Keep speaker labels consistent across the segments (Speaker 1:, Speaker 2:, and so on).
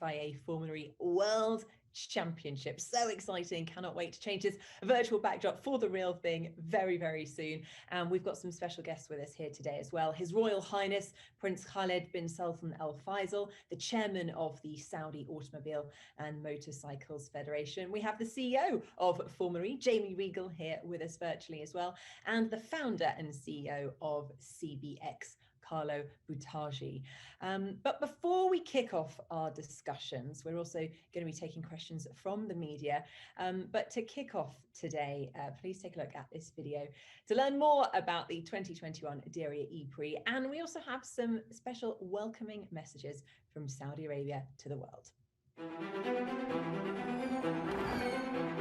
Speaker 1: FIA Formula World Championship. So exciting. Cannot wait to change this virtual backdrop for the real thing very, very soon. And we've got some special guests with us here today as well. His Royal Highness Prince Khaled bin Sultan Al Faisal, the chairman of the Saudi Automobile and Motorcycles Federation. We have the CEO of Formula E, Jamie Regal, here with us virtually as well, and the founder and CEO of CBX, Hvo Technology. But before we kick off our discussions, we're also going to be taking questions from the media. But to kick off today, please take a look at this video to learn more about the 2021 Daraya E-Prix. And we also have some special welcoming messages from Saudi Arabia to the world.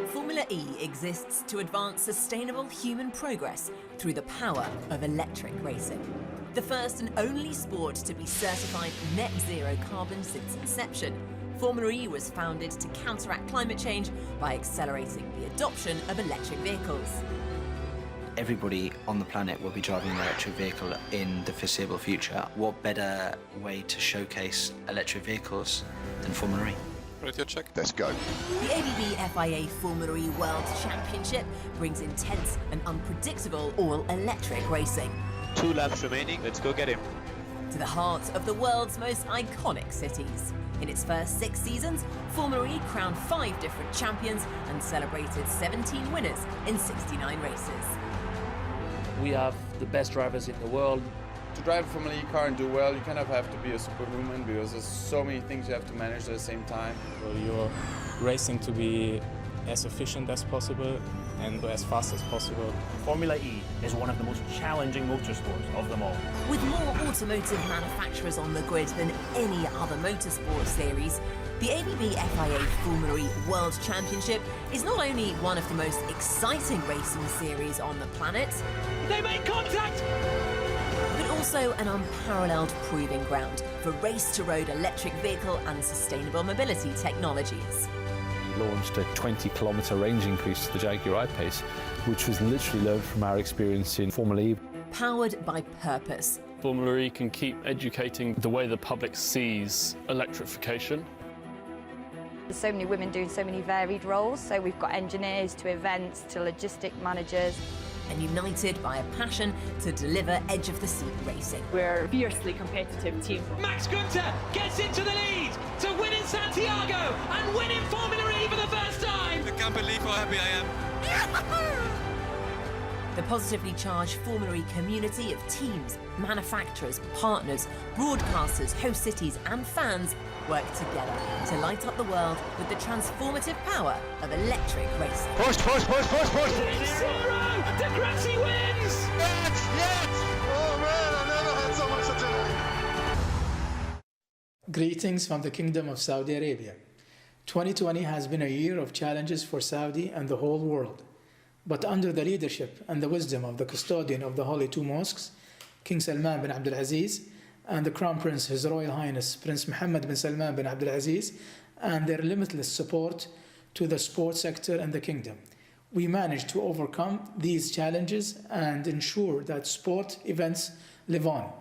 Speaker 1: Formula E exists to advance sustainable human progress through the power of electric racing. The first and only sport to be certified net zero carbon since inception, Formula E was founded to counteract climate change by accelerating the adoption of electric vehicles.
Speaker 2: Everybody on the planet will be driving an electric vehicle in the foreseeable future. What better way to showcase electric vehicles than Formula E?
Speaker 3: Ready to check?
Speaker 4: Let's go.
Speaker 1: The ABB FIA Formula E World Championship brings intense and unpredictable all-electric racing
Speaker 3: 2 laps remaining, let's go get him.
Speaker 1: to the heart of the world's most iconic cities. In its first 6 seasons, Formula E crowned 5 different champions and celebrated 17 winners in 69 races.
Speaker 5: We have the best drivers in the world.
Speaker 6: To drive a Formula E car and do well, you kind of have to be a superhuman because there's so many things you have to manage at the same time.
Speaker 7: So you're racing to be as efficient as possible and as fast as possible.
Speaker 8: Formula E is one of the most challenging motorsports of them all.
Speaker 1: With more automotive manufacturers on the grid than any other motorsport series, the ABB FIA Formula E World Championship is not only one of the most exciting racing series on the planet,
Speaker 8: They make contact!
Speaker 1: but also an unparalleled proving ground for race-to-road electric vehicle and sustainable mobility technologies.
Speaker 9: We launched a 20-kilometre range increase to the Jaguar I-Pace, which was literally learned from our experience in Formula E.
Speaker 1: Powered by purpose.
Speaker 5: Formula E can keep educating the way the public sees electrification.
Speaker 10: There's so many women doing so many varied roles, so we've got engineers to events to logistic managers.
Speaker 1: And united by a passion to deliver edge-of-the-seat racing.
Speaker 11: We're a fiercely competitive team.
Speaker 8: Max Günther gets into the lead to win in Santiago and win in Formula E for the first time!
Speaker 3: I can't believe how happy I am.
Speaker 1: The positively charged Formula E community of teams, manufacturers, partners, broadcasters, host cities and fans work together to light up the world with the transformative power of electric racing.
Speaker 4: Push, push, push, push, push!
Speaker 8: 6-0! De Grassi wins!
Speaker 4: Yes, yes! Oh man, I never had so much adrenaline.
Speaker 12: Greetings from the Kingdom of Saudi Arabia. 2020 has been a year of challenges for Saudi and the whole world. But under the leadership and the wisdom of the custodian of the Holy Two Mosques, King Salman bin Abdul Aziz, and the Crown Prince, His Royal Highness Prince Mohammed bin Salman bin Abdul Aziz, and their limitless support to the sports sector and the kingdom, we managed to overcome these challenges and ensure that sport events live on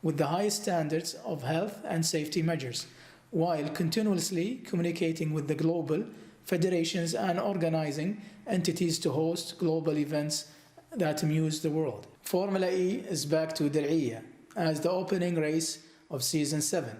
Speaker 12: with the highest standards of health and safety measures, while continuously communicating with the global federations and organizing entities to host global events that amuse the world. Formula E is back to Dar'iyah as the opening race of Season 7,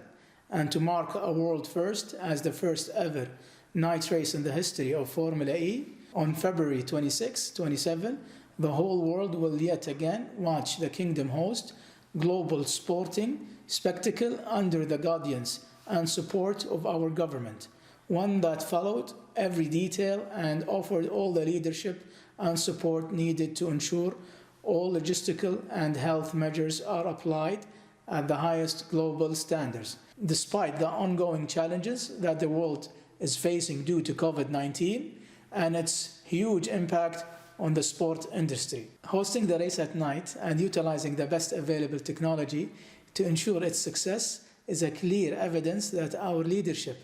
Speaker 12: and to mark a world first as the first ever night race in the history of Formula E, on February 26, 27, the whole world will yet again watch the Kingdom host global sporting spectacle under the guidance and support of our government, one that followed every detail and offered all the leadership and support needed to ensure all logistical and health measures are applied at the highest global standards. Despite the ongoing challenges that the world is facing due to COVID-19 and its huge impact on the sport industry. Hosting the race at night and utilizing the best available technology to ensure its success is a clear evidence that our leadership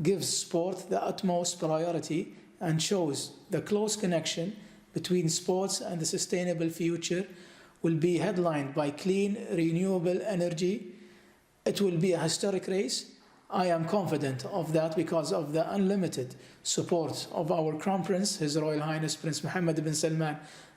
Speaker 12: gives sport the utmost priority and shows the close connection between sports and the sustainable future will be headlined by clean, renewable energy. It will be a historic race I am confident of that because of the unlimited support of our Crown Prince, His Royal Highness Prince Mohammed bin Salman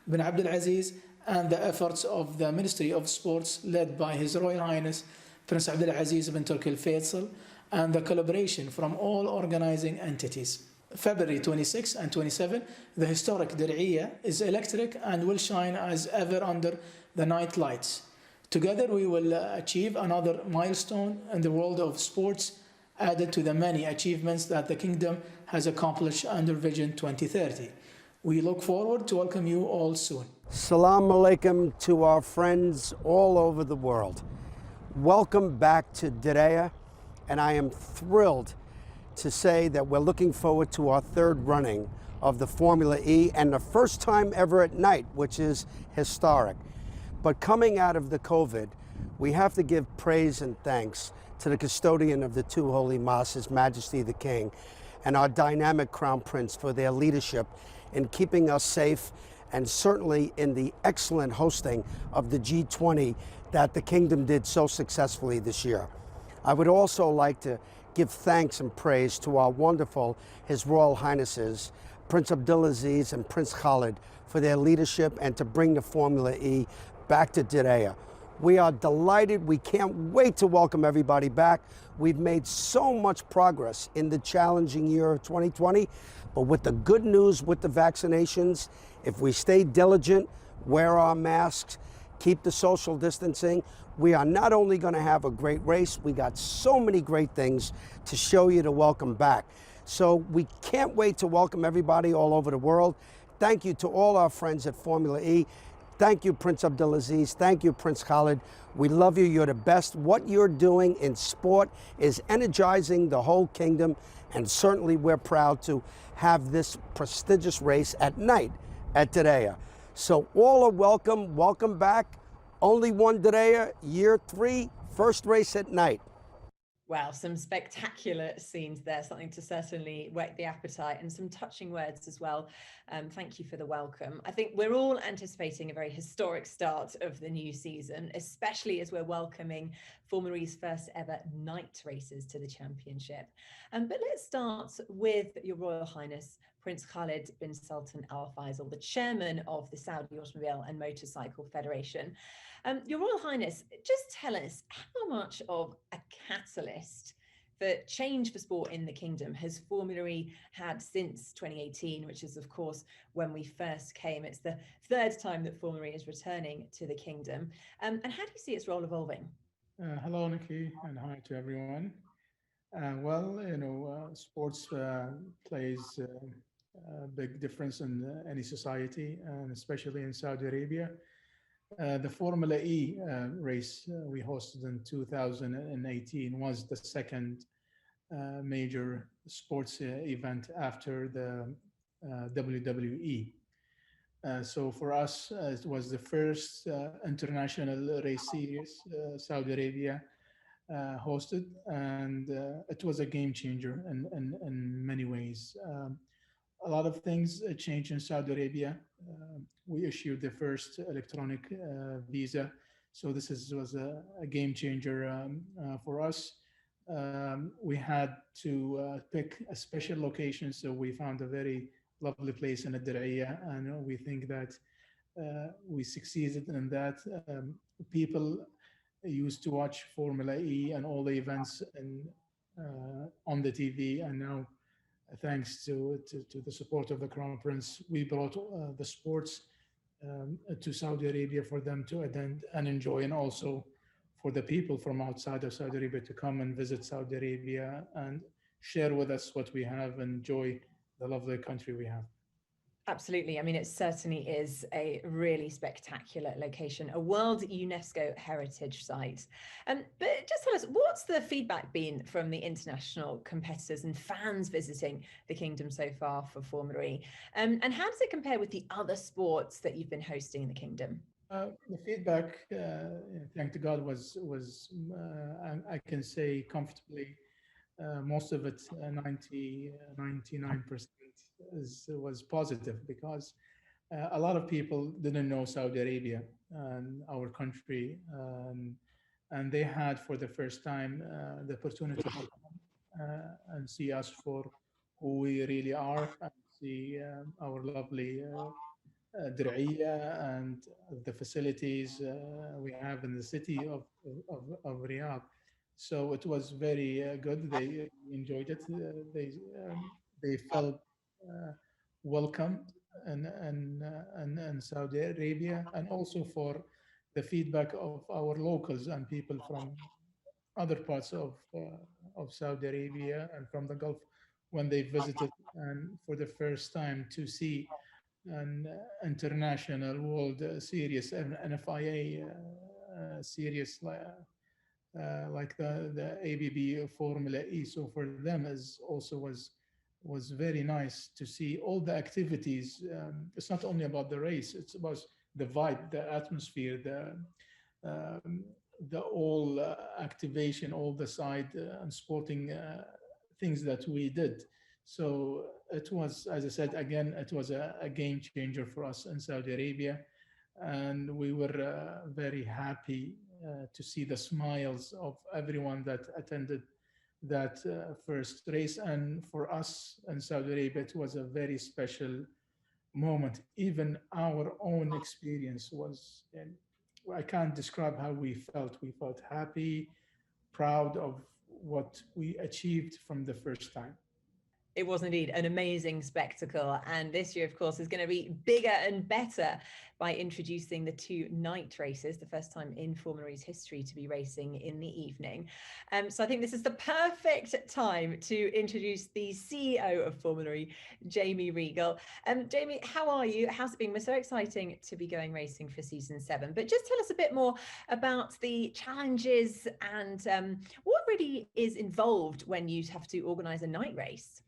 Speaker 12: bin Abdul Aziz, and the efforts of the Ministry of Sports led by His Royal Highness Prince Abdul Aziz bin Turki Al Faisal, and the collaboration from all organizing entities. February 26 and 27, the historic Der'iyya is electric and will shine as ever under the night lights. Together we will achieve another milestone in the world of sports, added to the many achievements that the Kingdom has accomplished under Vision 2030. We look forward to welcome you all soon.
Speaker 13: Salam alaikum to our friends all over the world. Welcome back to Daraya, and I am thrilled to say that we're looking forward to our third running of the Formula E, and the first time ever at night, which is historic. But coming out of the COVID, we have to give praise and thanks to the custodian of the two holy mosques, His Majesty the King, and our dynamic Crown Prince for their leadership in keeping us safe, and certainly in the excellent hosting of the G20 that the Kingdom did so successfully this year. I would also like to give thanks and praise to our wonderful His Royal Highnesses, Prince Abdulaziz and Prince Khalid, for their leadership and to bring the Formula E back to Daraya. We are delighted. We can't wait to welcome everybody back. We've made so much progress in the challenging year of 2020, but with the good news with the vaccinations, if we stay diligent, wear our masks, keep the social distancing, we are not only going to have a great race, we got so many great things to show you to welcome back. So we can't wait to welcome everybody all over the world. Thank you to all our friends at Formula E. Thank you, Prince Abdulaziz. Thank you, Prince Khalid. We love you. You're the best. What you're doing in sport is energizing the whole Kingdom, and certainly we're proud to have this prestigious race at night at Daraya. So all are welcome. Welcome back. Only one Daraya, year 3, first race at night.
Speaker 1: Wow, some spectacular scenes there, something to certainly whet the appetite, and some touching words as well. Thank you for the welcome. I think we're all anticipating a very historic start of the new season, especially as we're welcoming Formula E's first ever night races to the championship. But let's start with Your Royal Highness Prince Khalid bin Sultan Al Faisal, the chairman of the Saudi Automobile and Motorcycle Federation. Your Royal Highness, just tell us how much of a catalyst for change for sport in the Kingdom has Formula E had since 2018, which is, of course, when we first came. It's the third time that Formula E is returning to the Kingdom. And how do you see its role evolving?
Speaker 12: Hello, Nikki, and hi to everyone. Sports plays a big difference in any society, and especially in Saudi Arabia. The Formula E race we hosted in 2018 was the second major sports event after the WWE. So for us, it was the first international race series Saudi Arabia hosted, and it was a game changer in many ways. A lot of things changed in Saudi Arabia. We issued the first electronic visa, so this was a game changer for us. We had to pick a special location, so we found a very lovely place in the Der'iyya, and we think that we succeeded in that. People used to watch Formula E and all the events on the TV, and now thanks to the support of the Crown Prince, we brought the sports to Saudi Arabia for them to attend and enjoy, and also for the people from outside of Saudi Arabia to come and visit Saudi Arabia and share with us what we have and enjoy the lovely country we have.
Speaker 1: Absolutely. I mean, it certainly is a really spectacular location, a World UNESCO Heritage Site. But just tell us, what's the feedback been from the international competitors and fans visiting the Kingdom so far for Formula E? And how does it compare with the other sports that you've been hosting in the Kingdom?
Speaker 12: The feedback, thank to God, was I can say comfortably, most of it, 99%. Was positive, because a lot of people didn't know Saudi Arabia and our country, and they had for the first time the opportunity and see us for who we really are, and see our lovely Der'iyya and the facilities we have in the city of Riyadh. So it was very good. They enjoyed it. They felt welcomed in Saudi Arabia, and also for the feedback of our locals and people from other parts of Saudi Arabia and from the Gulf when they visited, and for the first time to see an international world series, an FIA series like the ABB Formula E. So for them is also was very nice to see all the activities. It's not only about the race; it's about the vibe, the atmosphere, the all activation, all the side and sporting things that we did. So it was, as I said, again, it was a game changer for us in Saudi Arabia. And we were very happy to see the smiles of everyone that attended that first race. And for us in Saudi Arabia, it was a very special moment. Even our own experience was, and I can't describe how we felt. We felt happy, proud of what we achieved from the first time.
Speaker 1: It was indeed an amazing spectacle, and this year, of course, is going to be bigger and better by introducing the 2 night races, the first time in Formula's history to be racing in the evening. So I think this is the perfect time to introduce the CEO of Formula, Jamie Regal. Jamie, how are you? How's it been? We're so exciting to be going racing for season 7, but just tell us a bit more about the challenges and what really is involved when you have to organise a night race.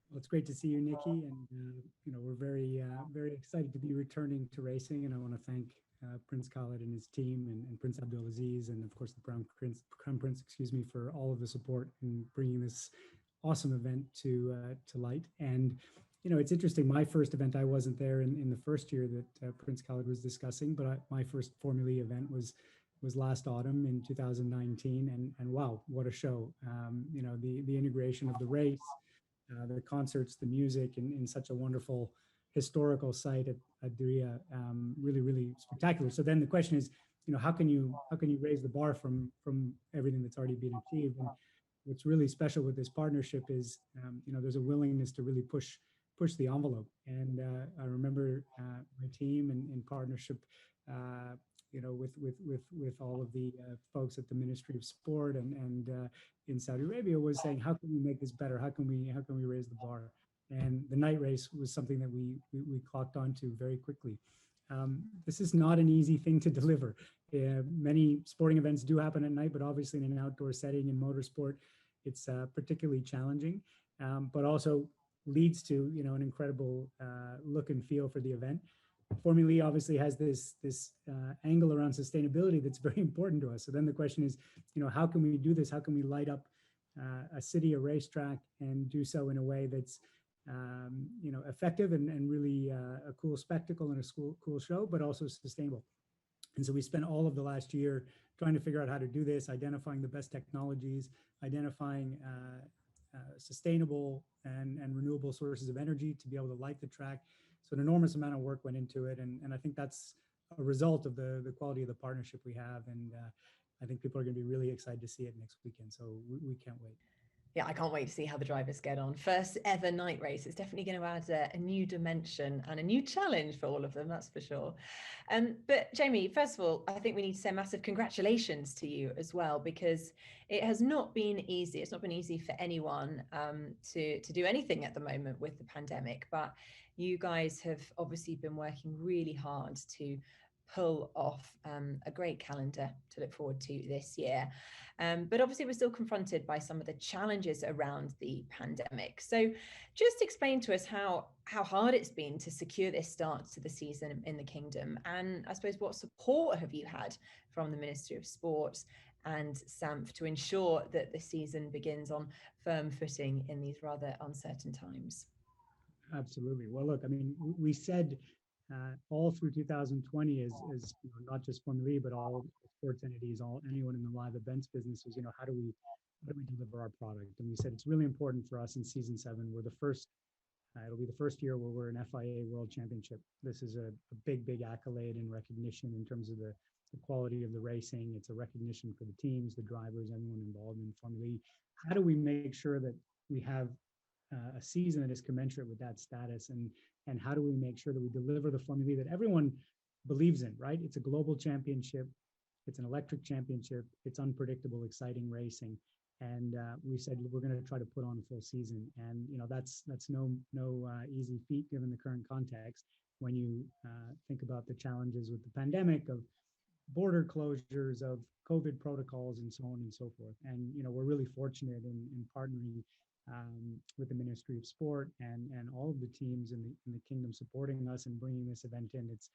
Speaker 14: Well, it's great to see you, Nikki, and we're very excited to be returning to racing. And I want to thank Prince Khalid and his team, and Prince Abdulaziz, and of course the Crown Prince, for all of the support in bringing this awesome event to light. And it's interesting. My first event, I wasn't there in the first year that Prince Khalid was discussing, but my first Formula E event was last autumn in 2019, and wow, what a show! The integration of the race. The concerts, the music, in such a wonderful historical site at Dariyah, really, really spectacular. So then the question is, how can you raise the bar from everything that's already been achieved? And what's really special with this partnership is, there's a willingness to really push the envelope. And I remember my team in partnership, with all of the folks at the Ministry of Sport and in Saudi Arabia, was saying, how can we make this better? How can we raise the bar? And the night race was something that we clocked onto very quickly. This is not an easy thing to deliver. Many sporting events do happen at night, but obviously in an outdoor setting in motorsport, it's particularly challenging, but also leads to an incredible look and feel for the event. Formula E obviously has this angle around sustainability that's very important to us. So then the question is, how can we do this? How can we light up a city, a racetrack, and do so in a way that's effective and really a cool spectacle and a cool show, but also sustainable. And so we spent all of the last year trying to figure out how to do this, identifying the best technologies, identifying sustainable and renewable sources of energy to be able to light the track. So an enormous amount of work went into it. And I think that's a result of the quality of the partnership we have. And I think people are going to be really excited to see it next weekend. So we can't wait.
Speaker 1: Yeah, I can't wait to see how the drivers get on. First ever night race. It's definitely going to add a new dimension and a new challenge for all of them, that's for sure. But Jamie, first of all, I think we need to say massive congratulations to you as well, because it has not been easy. It's not been easy for anyone to do anything at the moment with the pandemic, but you guys have obviously been working really hard to pull off a great calendar to look forward to this year. But obviously we're still confronted by some of the challenges around the pandemic. So just explain to us how hard it's been to secure this start to the season in the Kingdom. And I suppose what support have you had from the Ministry of Sport and SAMF to ensure that the season begins on firm footing in these rather uncertain times?
Speaker 14: Absolutely. Well, look, I mean, we said all through 2020 as not just Formula E, but all sports entities, anyone in the live events business was, how do how do we deliver our product? And we said it's really important for us in season 7. We're the first. It'll be the first year where we're an FIA World Championship. This is a big accolade and recognition in terms of the quality of the racing. It's a recognition for the teams, the drivers, everyone involved in Formula E. How do we make sure that we have a season that is commensurate with that status? And how do we make sure that we deliver the Formula E that everyone believes in, right? It's a global championship. It's an electric championship. It's unpredictable, exciting racing. And we said we're going to try to put on a full season, and that's no easy feat given the current context. When you think about the challenges with the pandemic, of border closures, of COVID protocols, and so on and so forth. And we're really fortunate in partnering with the Ministry of Sport and all of the teams in the kingdom supporting us and bringing this event in. It's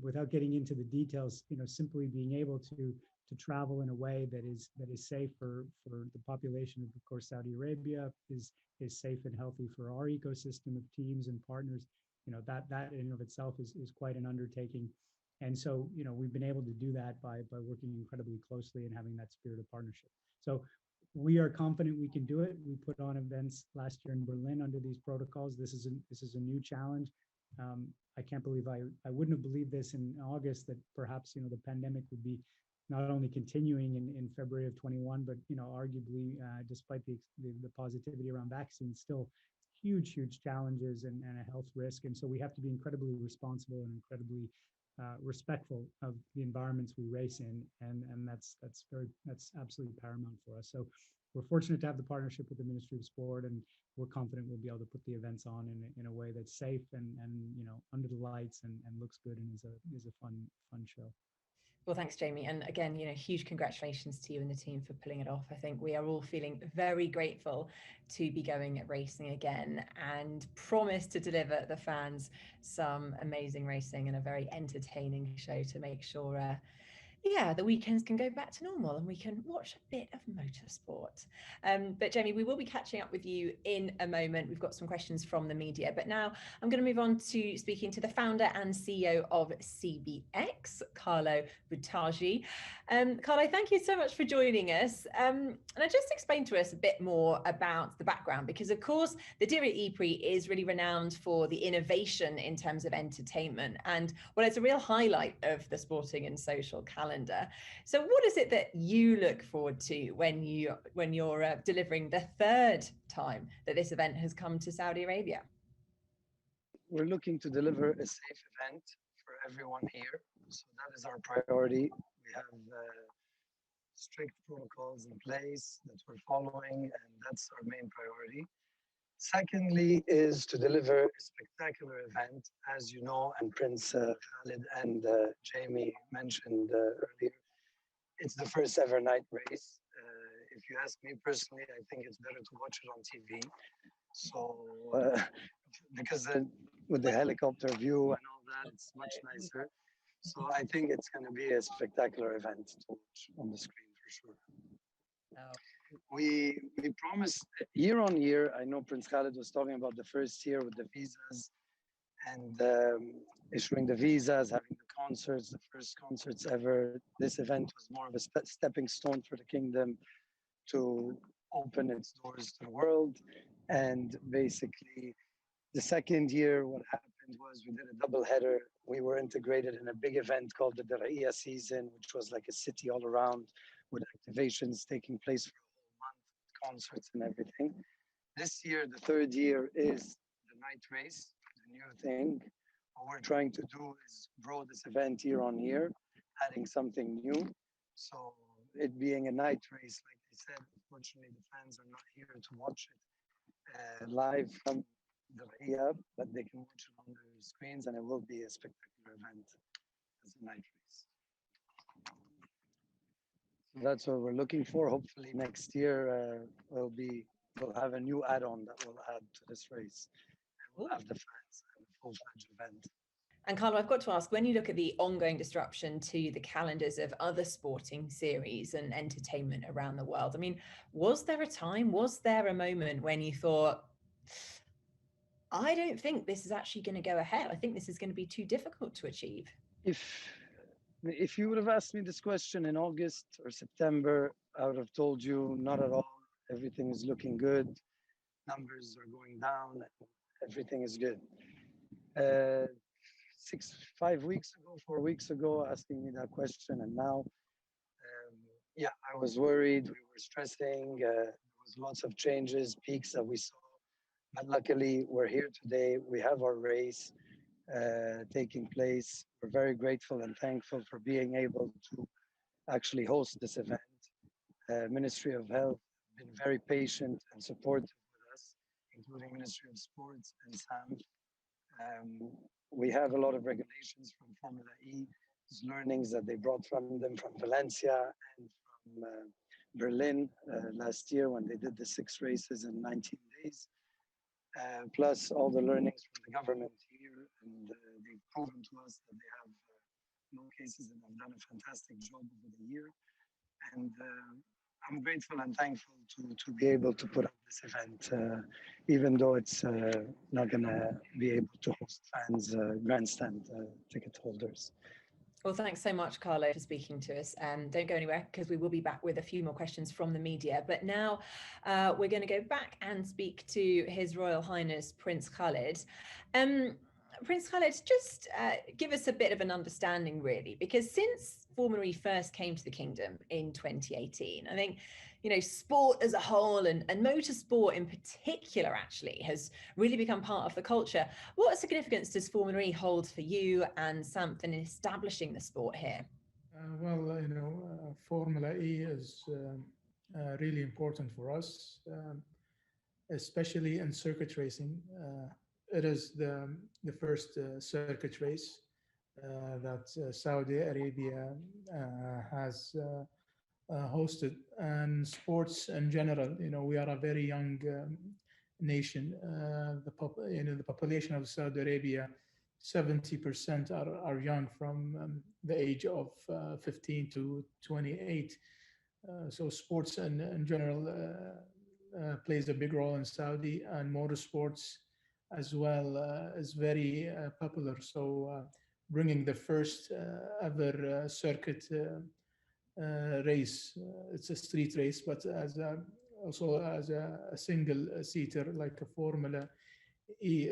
Speaker 14: without getting into the details, simply being able to travel in a way that is safe for the population of course, Saudi Arabia, is safe and healthy for our ecosystem of teams and partners. That in and of itself is quite an undertaking. And so, we've been able to do that by working incredibly closely and having that spirit of partnership. So we are confident we can do it. We put on events last year in Berlin under these protocols. This is a new challenge. I can't believe I wouldn't have believed this in August, that perhaps the pandemic would be not only continuing in February of 21, but arguably despite the positivity around vaccines, still huge challenges and a health risk. And so we have to be incredibly responsible and incredibly respectful of the environments we race in, and that's absolutely paramount for us. So we're fortunate to have the partnership with the Ministry of Sport, and we're confident we'll be able to put the events on in a way that's safe and under the lights and looks good and is a fun show.
Speaker 1: Well, thanks, Jamie. And again, huge congratulations to you and the team for pulling it off. I think we are all feeling very grateful to be going racing again, and promise to deliver the fans some amazing racing and a very entertaining show to make sure the weekends can go back to normal and we can watch a bit of motorsport. But Jamie, we will be catching up with you in a moment. We've got some questions from the media, but now I'm going to move on to speaking to the founder and CEO of CBX, Hvo Technology. Hvo, thank you so much for joining us. And just explain to us a bit more about the background, because of course the Diriyah Prix is really renowned for the innovation in terms of entertainment, and it's a real highlight of the sporting and social calendar. So what is it that you look forward to when you're delivering the third time that this event has come to Saudi Arabia?
Speaker 15: We're looking to deliver a safe event for everyone here. So that is our priority. We have strict protocols in place that we're following, and that's our main priority. Secondly is to deliver a spectacular event, as you know, and Prince Khalid and Jamie mentioned earlier. It's the first ever night race. If you ask me personally, I think it's better to watch it on TV. So, because with the helicopter view and all that, it's much nicer. So I think it's going to be a spectacular event to watch on the screen for sure. We promise year on year. I know Prince Khalid was talking about the first year with the visas and issuing the visas, having the concerts, the first concerts ever. This event was more of a stepping stone for the kingdom to open its doors to the world. And basically, the second year, what happened was we did a double header. We were integrated in a big event called the Der'iyah season, which was like a city all around with activations taking place for a whole month, concerts and everything. This year, the third year, is the night race, the new thing. What we're trying to do is grow this event year on year, adding something new. So it being a night race, like I said, unfortunately the fans are not here to watch it live from the Der'iyah, but they can watch it on their screens, and it will be a spectacular event as a night race. So that's what we're looking for. Hopefully next year we'll have a new add-on that will add to this race. And we'll have the fans and a full-fledged event.
Speaker 1: And Hvo, I've got to ask, when you look at the ongoing disruption to the calendars of other sporting series and entertainment around the world, I mean, was there a moment when you thought, I don't think this is actually going to go ahead. I think this is going to be too difficult to achieve?
Speaker 15: If If you would have asked me this question in August or September, I would have told you not at all. Everything is looking good. Numbers are going down. Everything is good. 4 weeks ago, asking me that question, and now, yeah, I was worried. We were stressing. There was lots of changes, peaks that we saw. But luckily, we're here today. We have our race taking place. We're very grateful and thankful for being able to actually host this event. Ministry of Health been very patient and supportive with us, including Ministry of Sports and SAM. We have a lot of regulations from Formula E, learnings that they brought from them from Valencia and from Berlin last year when they did the 6 races in 19 days. Plus all the learnings from the government here, and they've proven to us that they have no cases and have done a fantastic job over the year. And I'm grateful and thankful to be able to put up this event, even though it's not going to be able to host fans, grandstand ticket holders.
Speaker 1: Well, thanks so much, Carlo, for speaking to us. Don't go anywhere, because we will be back with a few more questions from the media. But now we're going to go back and speak to His Royal Highness Prince Khalid. Prince Khalid, just give us a bit of an understanding, really, because since Formula E first came to the kingdom in 2018, I think, you know, sport as a whole and motorsport in particular actually has really become part of the culture. What significance does Formula E hold for you and SAMF in establishing the sport here?
Speaker 12: Well, you know, Formula E is really important for us, especially in circuit racing. It is the first circuit race that Saudi Arabia has hosted, and sports in general. You know, we are a very young nation. The population of Saudi Arabia, 70% are young, from the age of 15 to 28. So sports in general plays a big role in Saudi, and motorsports as well is very popular. So bringing the first ever circuit race, it's a street race, but also as a single seater like a Formula E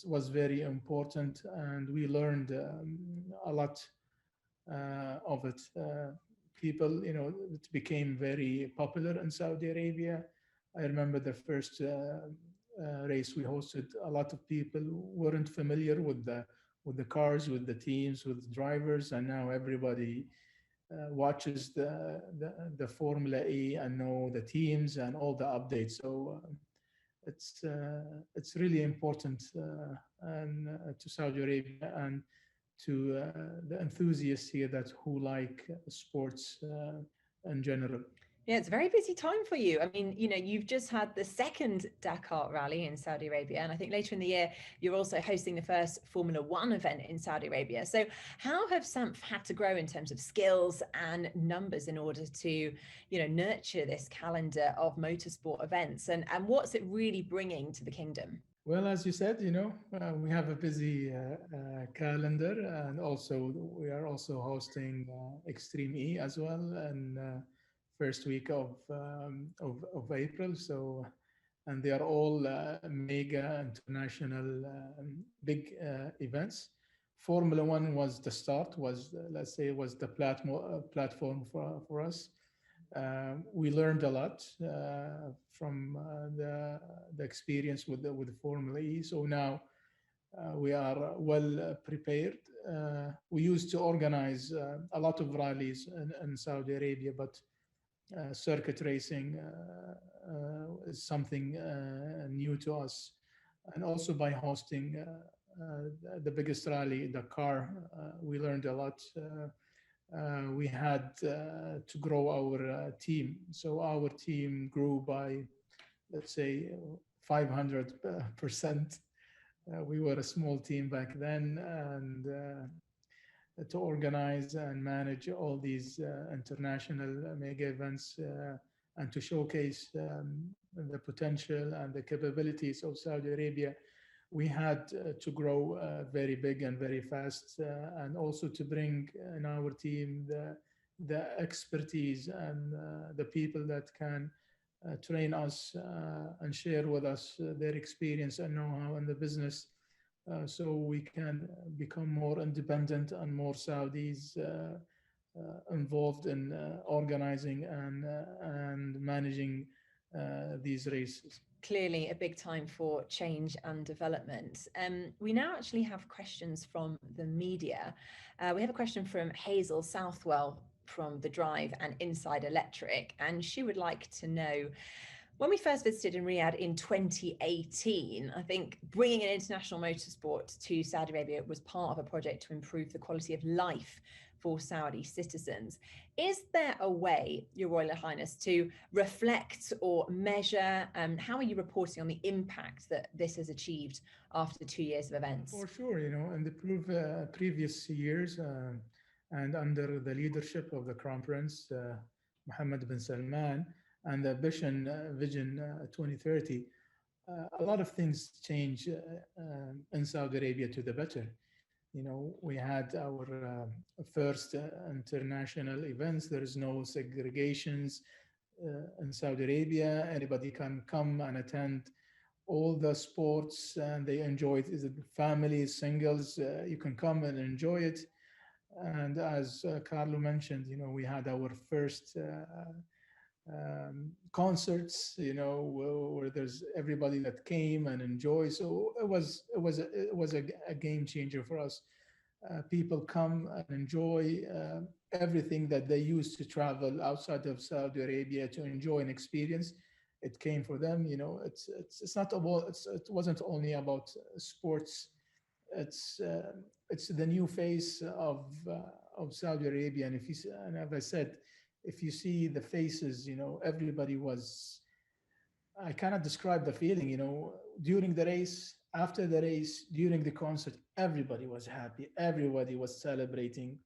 Speaker 12: was very important, and we learned a lot of it. People, you know, it became very popular in Saudi Arabia. I remember the first race we hosted, a lot of people weren't familiar with the cars, with the teams, with the drivers, and now everybody watches the Formula E and know the teams and all the updates. So it's really important to Saudi Arabia and to the enthusiasts here who like sports in general.
Speaker 1: Yeah, it's a very busy time for you. I mean, you know, you've just had the second Dakar rally in Saudi Arabia, and I think later in the year, you're also hosting the first Formula One event in Saudi Arabia. So how have SAMF had to grow in terms of skills and numbers in order to, you know, nurture this calendar of motorsport events? And what's it really bringing to the kingdom?
Speaker 12: Well, as you said, you know, we have a busy calendar, and also we are also hosting Extreme E as well, and first week of April. So, and they are all mega international big events. Formula One was the start, let's say, was the platform for us. We learned a lot from the experience with the Formula E. So now we are well prepared. We used to organize a lot of rallies in Saudi Arabia, but circuit racing is something new to us. And also by hosting the biggest rally, Dakar, we learned a lot. We had to grow our team. So our team grew by, let's say, 500%. We were a small team back then, and to organize and manage all these international mega events and to showcase the potential and the capabilities of Saudi Arabia, we had to grow very big and very fast, and also to bring in our team the expertise and the people that can train us and share with us their experience and know-how in the business, so we can become more independent and more Saudis involved in organizing and managing these races.
Speaker 1: Clearly a big time for change and development. We now actually have questions from the media. We have a question from Hazel Southwell from The Drive and Inside Electric, and she would like to know, when we first visited in Riyadh in 2018, I think bringing an international motorsport to Saudi Arabia was part of a project to improve the quality of life for Saudi citizens. Is there a way, Your Royal Highness, to reflect or measure? How are you reporting on the impact that this has achieved after 2 years of events?
Speaker 12: For sure, in the previous years, and under the leadership of the Crown Prince Mohammed bin Salman and the Vision 2030, a lot of things change in Saudi Arabia to the better. We had our first international events. There is no segregations in Saudi Arabia. Anybody can come and attend all the sports, and they enjoy it. Is it families, singles? You can come and enjoy it. And as Carlo mentioned, we had our first concerts, where there's everybody that came and enjoyed. So it was a game changer for us. People come and enjoy everything that they used to travel outside of Saudi Arabia to enjoy and experience. It came for them. It's not about. It wasn't only about sports. It's the new face of Saudi Arabia. And as I said, if you see the faces, everybody was, I cannot describe the feeling, during the race, after the race, during the concert, everybody was happy. Everybody was celebrating.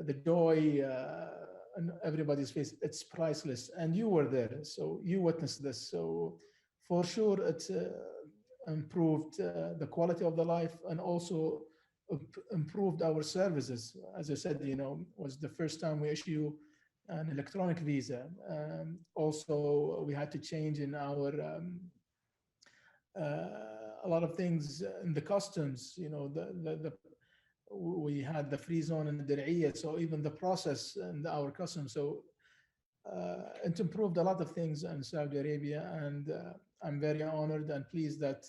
Speaker 12: The joy on everybody's face, it's priceless. And you were there, so you witnessed this. So for sure, it improved the quality of the life, and also improved our services. As I said, was the first time we issue an electronic visa. Also, we had to change in our a lot of things in the customs. We had the free zone in the Der'iyah, so even the process and our customs. So it improved a lot of things in Saudi Arabia, and I'm very honored and pleased that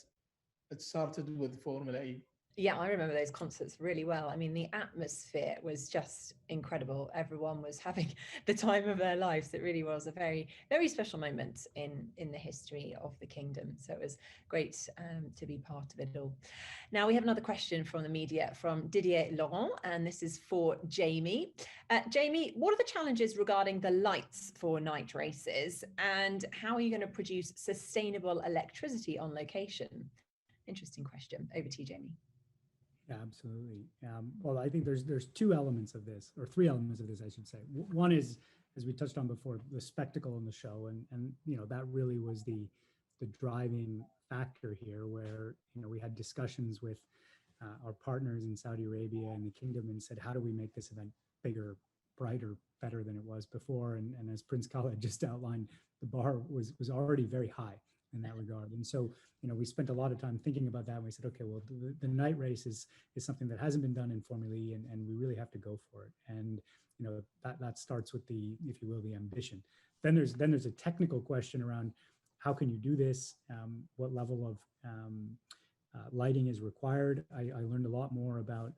Speaker 12: it started with Formula E.
Speaker 1: Yeah, I remember those concerts really well. I mean, the atmosphere was just incredible. Everyone was having the time of their lives. It really was a very, very special moment in the history of the kingdom. So it was great to be part of it all. Now we have another question from the media from Didier Laurent, and this is for Jamie. Jamie, what are the challenges regarding the lights for night races, and how are you going to produce sustainable electricity on location? Interesting question. Over to you, Jamie.
Speaker 14: Yeah, absolutely. Well, I think there's two elements of this, or three elements of this, I should say. One is, as we touched on before, the spectacle in the show, and that really was the driving factor here, where we had discussions with our partners in Saudi Arabia and the kingdom, and said, how do we make this event bigger, brighter, better than it was before? And as Prince Khaled just outlined, the bar was already very high in that regard. And so, we spent a lot of time thinking about that. And we said, okay, well, the night race is something that hasn't been done in Formula E, and we really have to go for it. And, that starts with the, if you will, the ambition. Then there's a technical question around how can you do this? What level of lighting is required? I learned a lot more about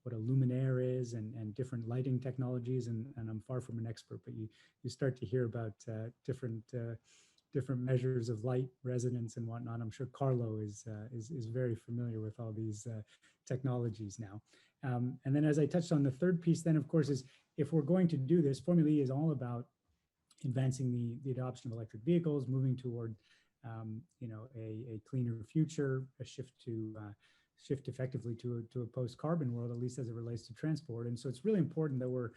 Speaker 14: what a luminaire is and different lighting technologies. And I'm far from an expert, but you start to hear about different measures of light resonance and whatnot. I'm sure Carlo is very familiar with all these technologies now. And then, as I touched on, the third piece then, of course, is if we're going to do this, Formula E is all about advancing the adoption of electric vehicles, moving toward a cleaner future, a shift effectively to a post-carbon world, at least as it relates to transport. And so it's really important that we're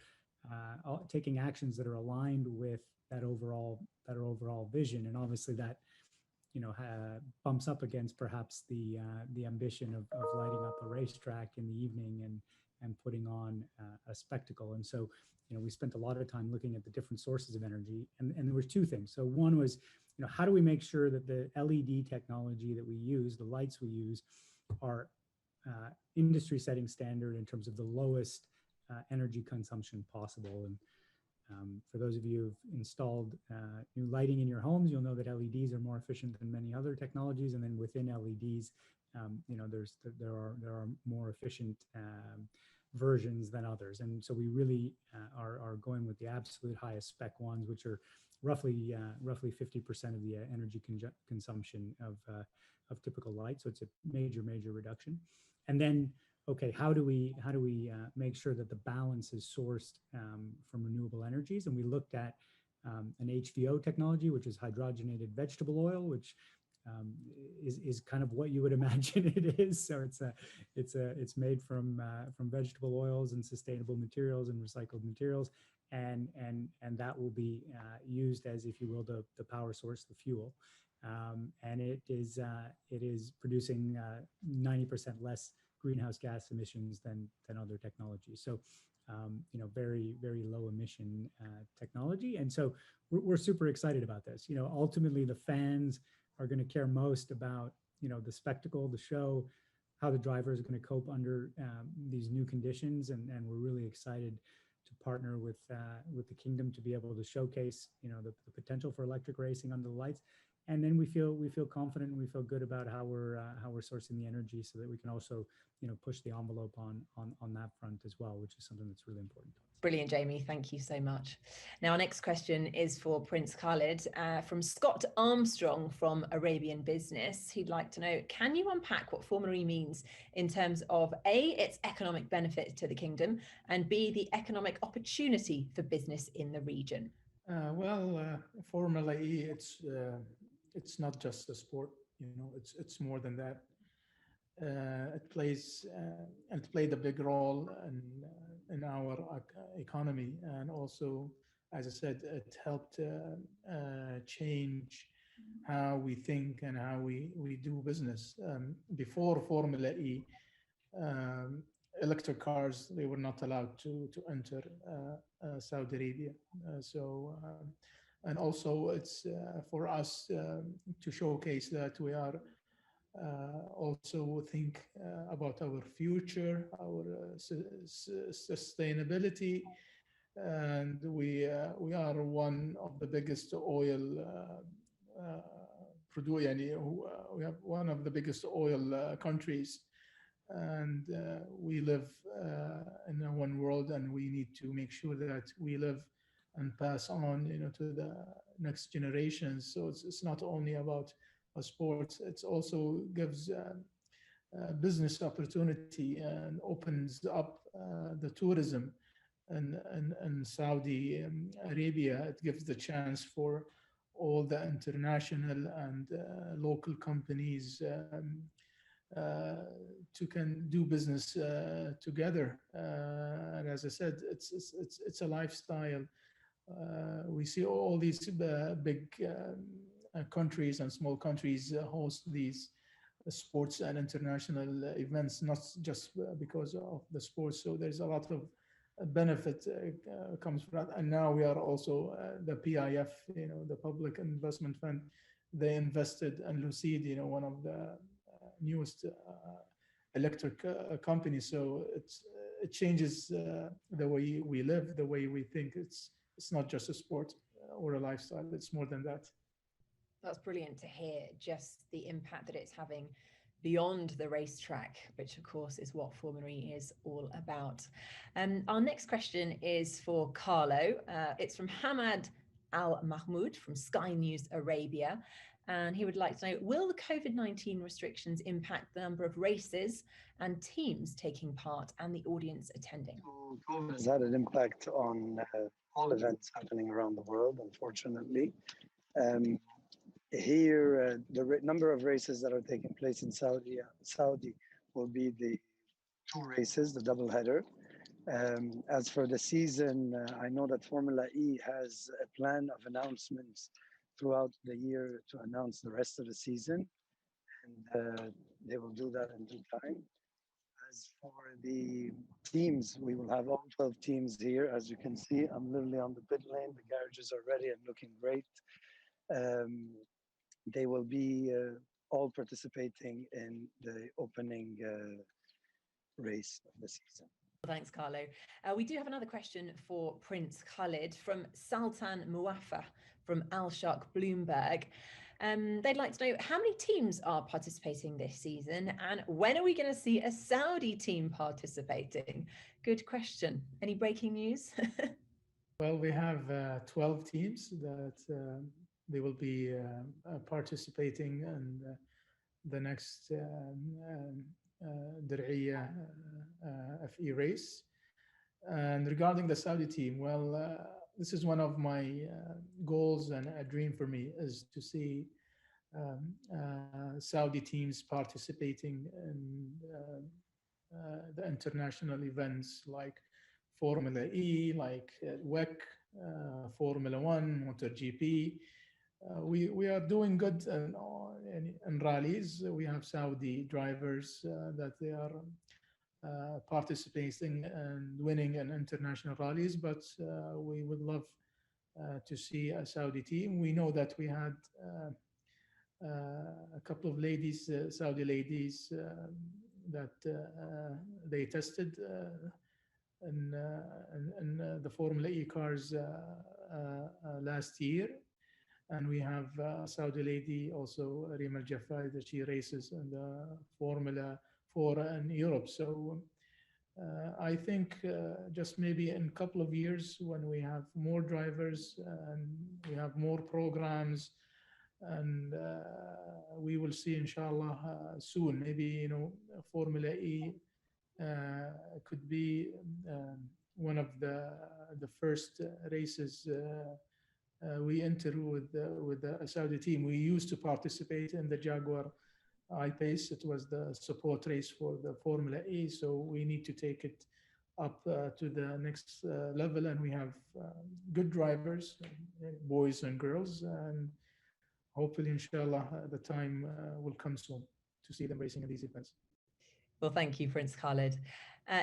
Speaker 14: taking actions that are aligned with that overall vision. And obviously that bumps up against perhaps the ambition of lighting up a racetrack in the evening and putting on a spectacle. And so, we spent a lot of time looking at the different sources of energy, and there were two things. So one was, how do we make sure that the LED technology that we use, the lights we use, are industry setting standard in terms of the lowest energy consumption possible. And for those of you who've installed new lighting in your homes, you'll know that LEDs are more efficient than many other technologies. And then within LEDs, there are more efficient versions than others. And so we really are going with the absolute highest spec ones, which are roughly 50% of the energy consumption of typical light. So it's a major reduction. And then, okay, how do we make sure that the balance is sourced from renewable energies? And we looked at an Hvo technology, which is hydrogenated vegetable oil, which is kind of what you would imagine it is. So it's made from vegetable oils and sustainable materials and recycled materials, and that will be used as, if you will, the power source, the fuel. And it is producing 90% less greenhouse gas emissions than other technologies. So, very low emission technology. And so we're super excited about this. Ultimately the fans are going to care most about, the spectacle, the show, how the driver is going to cope under these new conditions. And we're really excited to partner with the kingdom to be able to showcase, the potential for electric racing under the lights. And then we feel confident and we feel good about how we're sourcing the energy, so that we can also, push the envelope on that front as well, which is something that's really important.
Speaker 1: Brilliant, Jamie. Thank you so much. Now, our next question is for Prince Khalid from Scott Armstrong from Arabian Business. He'd like to know, can you unpack what Formula E means in terms of A, its economic benefit to the kingdom, and B, the economic opportunity for business in the region?
Speaker 12: Formula E, it's not just a sport, it's more than that. It played a big role in our economy, and also, as I said, it helped change how we think and how we do business. Before Formula E, electric cars, they were not allowed to enter Saudi Arabia. And also it's for us to showcase that we are also think about our future, our sustainability, and we are one of the biggest oil we have one of the biggest oil countries, and we live in one world, and we need to make sure that we live and pass on, to the next generations. So it's not only about sports; it also gives business opportunity and opens up the tourism. And Saudi Arabia, it gives the chance for all the international and local companies to can do business together. And as I said, it's a lifestyle. We see all these big countries and small countries host these sports and international events, not just because of the sports. So there's a lot of benefit comes from that. And now we are also the PIF, the Public Investment Fund. They invested in Lucid, one of the newest electric companies. So it changes the way we live, the way we think. It's not just a sport or a lifestyle. It's more than that.
Speaker 1: That's brilliant to hear, just the impact that it's having beyond the racetrack, which of course is what Formula E is all about. Our next question is for Carlo. It's from Hamad Al Mahmoud from Sky News Arabia. And he would like to know, will the COVID-19 restrictions impact the number of races and teams taking part and the audience attending?
Speaker 15: COVID has had an impact on all events happening around the world, unfortunately. Here, the number of races that are taking place in Saudi will be the 2 races, the double header. As for the season, I know that Formula E has a plan of announcements throughout the year to announce the rest of the season, and they will do that in due time. As for the teams, we will have all 12 teams here. As you can see, I'm literally on the pit lane. The garages are ready and looking great. They will be all participating in the opening race of the season.
Speaker 1: Thanks, Carlo. We do have another question for Prince Khalid from Sultan Muafa from Al Sharq Bloomberg. They'd like to know how many teams are participating this season and when are we going to see a Saudi team participating? Good question. Any breaking news?
Speaker 12: Well, we have 12 teams that they will be participating in the next Dar'iyya FE race. And regarding the Saudi team, well, this is one of my goals and a dream for me is to see Saudi teams participating in the international events like Formula E, like WEC, Formula One, MotoGP. We are doing good in rallies. We have Saudi drivers that they are participating and winning in international rallies, but we would love to see a Saudi team. We know that we had a couple of ladies, Saudi ladies, that they tested in the Formula E cars last year. And we have a Saudi lady also, Rima Al-Jaffai, that she races in the Formula 4 in Europe. So I think just maybe in a couple of years when we have more drivers and we have more programs, and we will see, inshallah, soon, maybe, Formula E could be one of the first races we enter with a Saudi team. We used to participate in the Jaguar I-Pace. It was the support race for the Formula E, so we need to take it up to the next level, and we have good drivers, boys and girls, and hopefully, inshallah, the time will come soon to see them racing in these events.
Speaker 1: Well, thank you, Prince Khalid.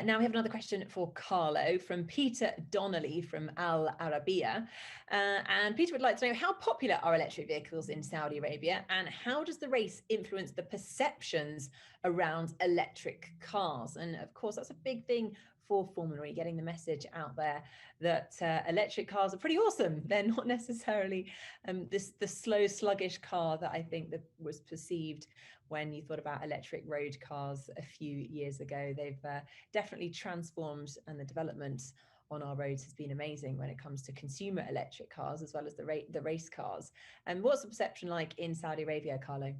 Speaker 1: Now we have another question for Carlo from Peter Donnelly from Al Arabiya. And Peter would like to know, how popular are electric vehicles in Saudi Arabia, and how does the race influence the perceptions around electric cars? And of course, that's a big thing for Formula E, getting the message out there that electric cars are pretty awesome. They're not necessarily the slow, sluggish car that I think that was perceived when you thought about electric road cars a few years ago. They've definitely transformed, and the development on our roads has been amazing when it comes to consumer electric cars as well as the race cars. And what's the perception like in Saudi Arabia, Carlo?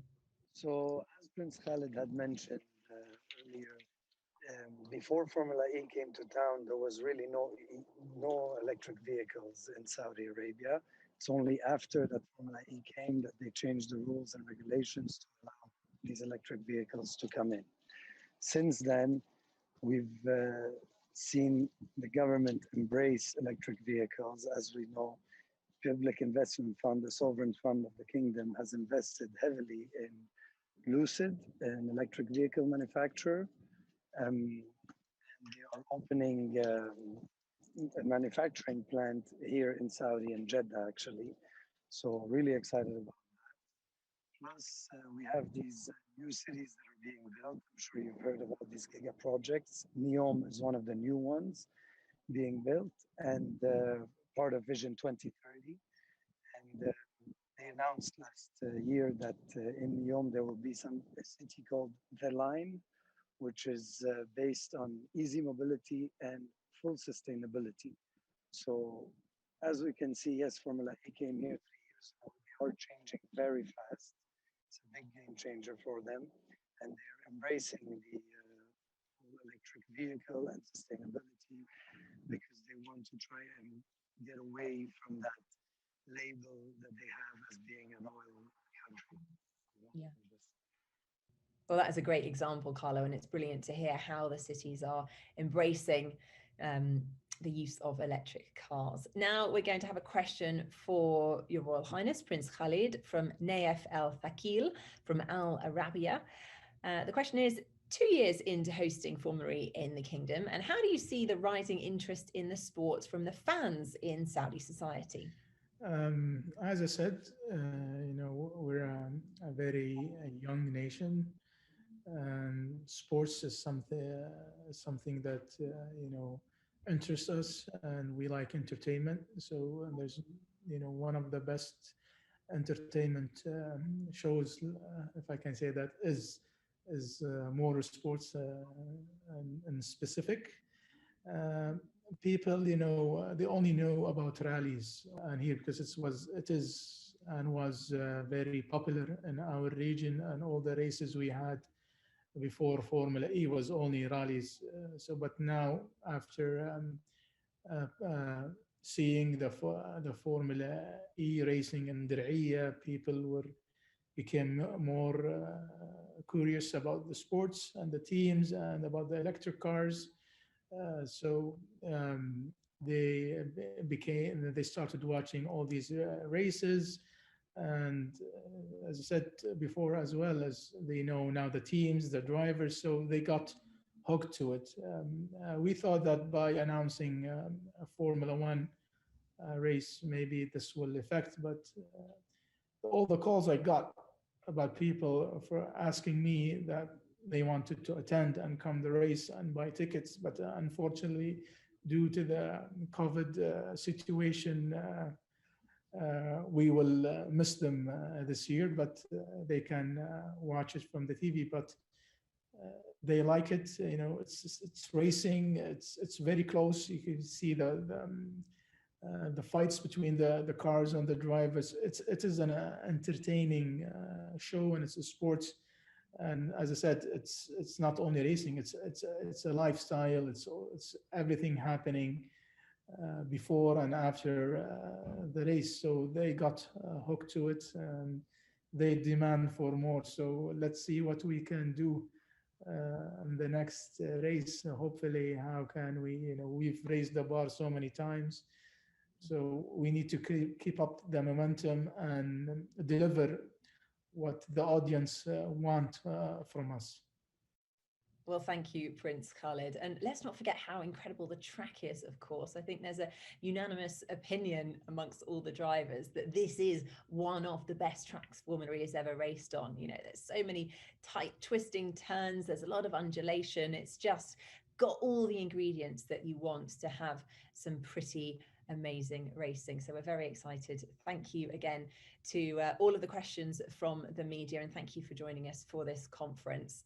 Speaker 15: So as Prince Khalid had mentioned earlier, before Formula E came to town, there was really no electric vehicles in Saudi Arabia. It's only after that Formula E came that they changed the rules and regulations to allow these electric vehicles to come in. Since then, we've seen the government embrace electric vehicles. As we know, Public Investment Fund, the sovereign fund of the kingdom, has invested heavily in Lucid, an electric vehicle manufacturer. And they are opening a manufacturing plant here in Saudi and Jeddah, actually. So really excited about that. Plus, we have these new cities that are being built. I'm sure you've heard about these giga projects. NEOM is one of the new ones being built, and part of Vision 2030. And they announced last year that in NEOM there will be a city called The Line, which is based on easy mobility and full sustainability. So as we can see, yes, Formula E came here 3 years ago. They are changing very fast. It's a big game changer for them. And they're embracing the electric vehicle and sustainability because they want to try and get away from that label that they have as being an oil country.
Speaker 1: Yeah. Well, that is a great example, Carlo, and it's brilliant to hear how the cities are embracing the use of electric cars. Now we're going to have a question for Your Royal Highness Prince Khalid from Naif Al Thakil from Al Arabiya. The question is, 2 years into hosting Formula E in the Kingdom, and how do you see the rising interest in the sport from the fans in Saudi society?
Speaker 12: As I said, we're a very young nation, and sports is something that interests us, and we like entertainment. So there's one of the best entertainment shows, if I can say that, is motorsports in specific. People, they only know about rallies, and here because it is very popular in our region, and all the races we had before Formula E was only rallies. But now after seeing the Formula E racing in Der'iyya, people became more curious about the sports and the teams and about the electric cars. They started watching all these races, and as I said before, as well as they know now the teams, the drivers, so they got hooked to it. We thought that by announcing a Formula One race, maybe this will affect, but all the calls I got about people for asking me that they wanted to attend and come the race and buy tickets, but unfortunately, due to the COVID situation, we will miss them this year, but they can watch it from the TV. But they like it. It's racing. It's very close. You can see the fights between the cars and the drivers. It is an entertaining show, and it's a sport. And as I said, it's not only racing. It's a lifestyle. It's everything happening before and after the race. So they got hooked to it, and they demand for more. So let's see what we can do in the next race. Hopefully, how can we? We've raised the bar so many times. So we need to keep up the momentum and deliver what the audience want from us.
Speaker 1: Well, thank you, Prince Khalid. And let's not forget how incredible the track is, of course. I think there's a unanimous opinion amongst all the drivers that this is one of the best tracks Formula E has ever raced on. There's so many tight twisting turns. There's a lot of undulation. It's just got all the ingredients that you want to have some pretty amazing racing. So we're very excited. Thank you again to all of the questions from the media, and thank you for joining us for this conference.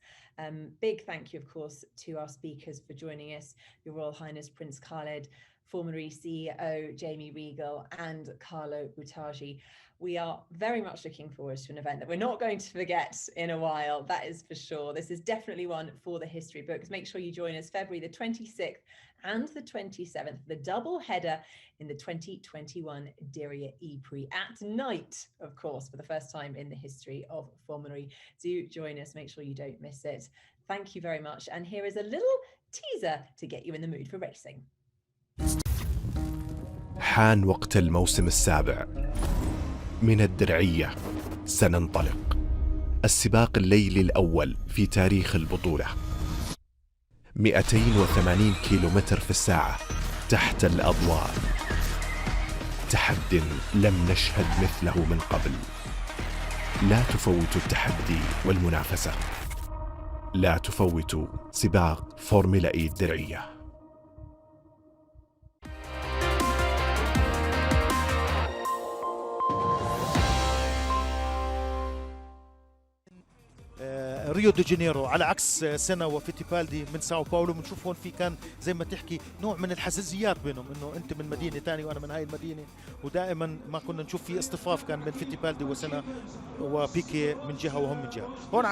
Speaker 1: Big thank you, of course, to our speakers for joining us, Your Royal Highness Prince Khalid, Formula E CEO Jamie Regal, and Carlo Buttaggi. We are very much looking forward to an event that we're not going to forget in a while, that is for sure. This is definitely one for the history books. Make sure you join us February the 26th and the 27th, the double header in the 2021 Diriyah E-Prix at night, of course, for the first time in the history of Formula E. Do join us, make sure you don't miss it. Thank you very much. And here is a little teaser to get you in the mood for racing.
Speaker 16: حان وقت الموسم السابع. من الدرعية سننطلق. السباق الليلي الأول في تاريخ البطولة. 280 كيلومتر في الساعة تحت الأضواء. تحد لم نشهد مثله من قبل. لا تفوتوا التحدي والمنافسة. لا تفوتوا سباق فورمولا إي الدرعية.
Speaker 17: ريو دي جانيرو على عكس سنة وفيتيبالدي من ساو باولو. بنشوف هون في كان زي ما تحكي نوع من الحزازيات بينهم، انه انت من مدينة ثانية وانا من هاي المدينة، ودائما ما كنا نشوف في اصطفاف كان بين فيتيبالدي وسنة وبيكي من جهة وهم من جهة. هون